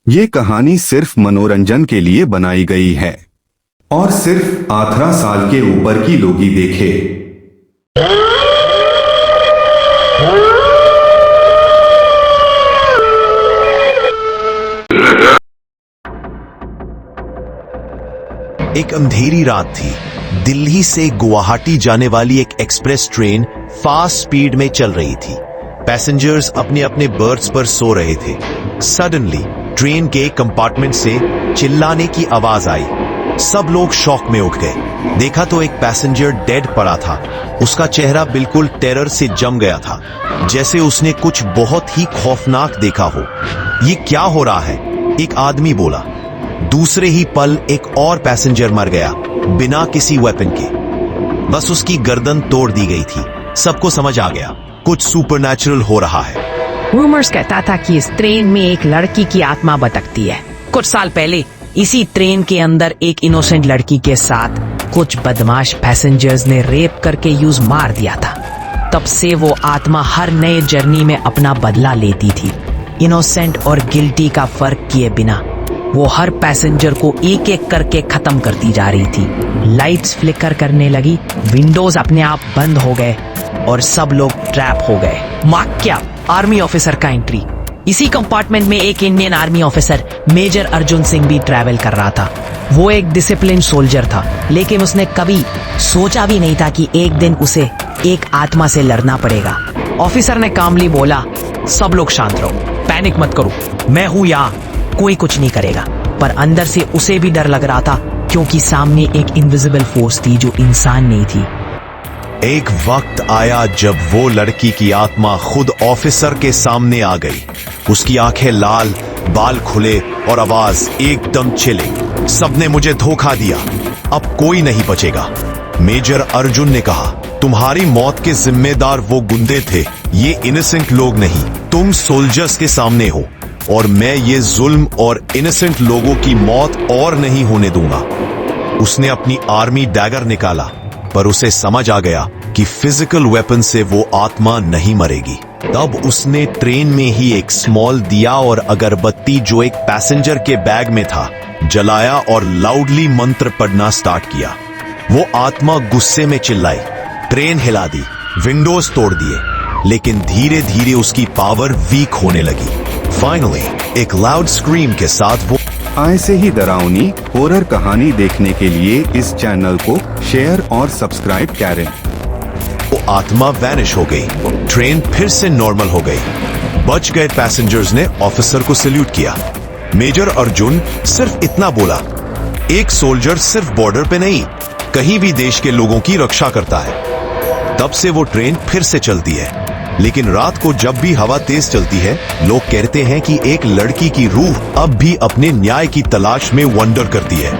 ये कहानी सिर्फ मनोरंजन के लिए बनाई गई है और सिर्फ 18 साल के ऊपर की लोग ही देखे। एक अंधेरी रात थी। दिल्ली से गुवाहाटी जाने वाली एक एक्सप्रेस ट्रेन फास्ट स्पीड में चल रही थी। पैसेंजर्स अपने अपने बर्थ्स पर सो रहे थे। सडनली ट्रेन के कंपार्टमेंट से चिल्लाने की आवाज आई। सब लोग शॉक में उठ गए। देखा तो एक पैसेंजर डेड पड़ा था। उसका चेहरा बिल्कुल टेरर से जम गया था, जैसे उसने कुछ बहुत ही खौफनाक देखा हो। ये क्या हो रहा है? एक आदमी बोला। दूसरे ही पल एक और पैसेंजर मर गया, बिना किसी वेपन के। बस उसकी गर्दन तोड़ दी गई थी। सबको समझ आ गया, कुछ सुपरनैचुरल हो रहा है। रूमर्स कहता था कि इस ट्रेन में एक लड़की की आत्मा भटकती है। कुछ साल पहले इसी ट्रेन के अंदर एक इनोसेंट लड़की के साथ कुछ बदमाश पैसेंजर्स ने रेप करके यूज मार दिया था। तब से वो आत्मा हर नए जर्नी में अपना बदला लेती थी। इनोसेंट और गिल्टी का फर्क किए बिना वो हर पैसेंजर को एक एक करके खत्म करती जा रही थी। लाइट्स फ्लिकर करने लगी, विंडोज अपने आप बंद हो गए और सब लोग ट्रैप हो गए। क्या आर्मी ऑफिसर का एंट्री। इसी कंपार्टमेंट में एक Indian army officer major Arjun Singh भी ट्रैवल कर रहा था। वो एक डिसिप्लिन सोल्जर था, लेकिन उसने कभी सोचा भी नहीं था कि एक दिन उसे एक आत्मा से लड़ना पड़ेगा। ऑफिसर ने कामली बोला, सब लोग शांत रहो, पैनिक मत करो, मैं हूं यहाँ, कोई कुछ नहीं करेगा। पर अंदर से उसे भी डर लग रहा था, क्योंकि सामने एक इनविजिबल फोर्स थी जो इंसान नहीं थी। एक वक्त आया जब वो लड़की की आत्मा खुद ऑफिसर के सामने आ गई। उसकी आंखें लाल, बाल खुले और आवाज एकदम चिलिंग। सबने मुझे धोखा दिया, अब कोई नहीं बचेगा। मेजर अर्जुन ने कहा, तुम्हारी मौत के जिम्मेदार वो गुंडे थे, ये इनोसेंट लोग नहीं। तुम सोल्जर्स के सामने हो और मैं ये जुल्म और इनोसेंट लोगों की मौत और नहीं होने दूंगा। उसने अपनी आर्मी डैगर निकाला, पर उसे समझ आ गया कि फिजिकल वेपन से वो आत्मा नहीं मरेगी। तब उसने ट्रेन में ही एक स्मॉल दिया और अगरबत्ती जो एक पैसेंजर के बैग में था जलाया और लाउडली मंत्र पढ़ना स्टार्ट किया। वो आत्मा गुस्से में चिल्लाई, ट्रेन हिला दी, विंडोज तोड़ दिए, लेकिन धीरे धीरे उसकी पावर वीक होने लगी। फाइनली एक लाउड स्क्रीम के साथ वो ऐसे ही डरावनी हॉरर कहानी देखने के लिए इस चैनल को शेयर और सब्सक्राइब करें। वो आत्मा वैनिश हो गई। ट्रेन फिर से नॉर्मल हो गई। बच गए पैसेंजर्स ने ऑफिसर को सैल्यूट किया। मेजर अर्जुन सिर्फ इतना बोला, एक सोल्जर सिर्फ बॉर्डर पे नहीं, कहीं भी देश के लोगों की रक्षा करता है। तब से वो ट्रेन फिर से चलती है, लेकिन रात को जब भी हवा तेज चलती है, लोग कहते हैं कि एक लड़की की रूह अब भी अपने न्याय की तलाश में वंडर करती है।